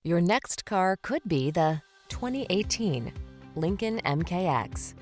Your next car could be the 2018 Lincoln MKX.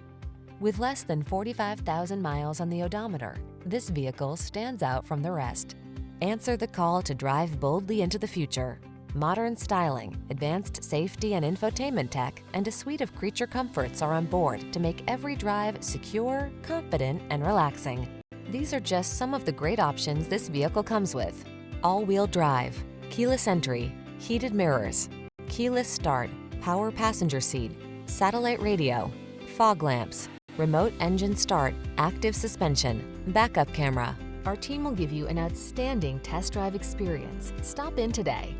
With less than 45,000 miles on the odometer, this vehicle stands out from the rest. Answer the call to drive boldly into the future. Modern styling, advanced safety and infotainment tech, and a suite of creature comforts are on board to make every drive secure, confident, and relaxing. These are just some of the great options this vehicle comes with: all-wheel drive, keyless entry, heated mirrors, keyless start, power passenger seat, satellite radio, fog lamps, remote engine start, active suspension, backup camera. Our team will give you an outstanding test drive experience. Stop in today.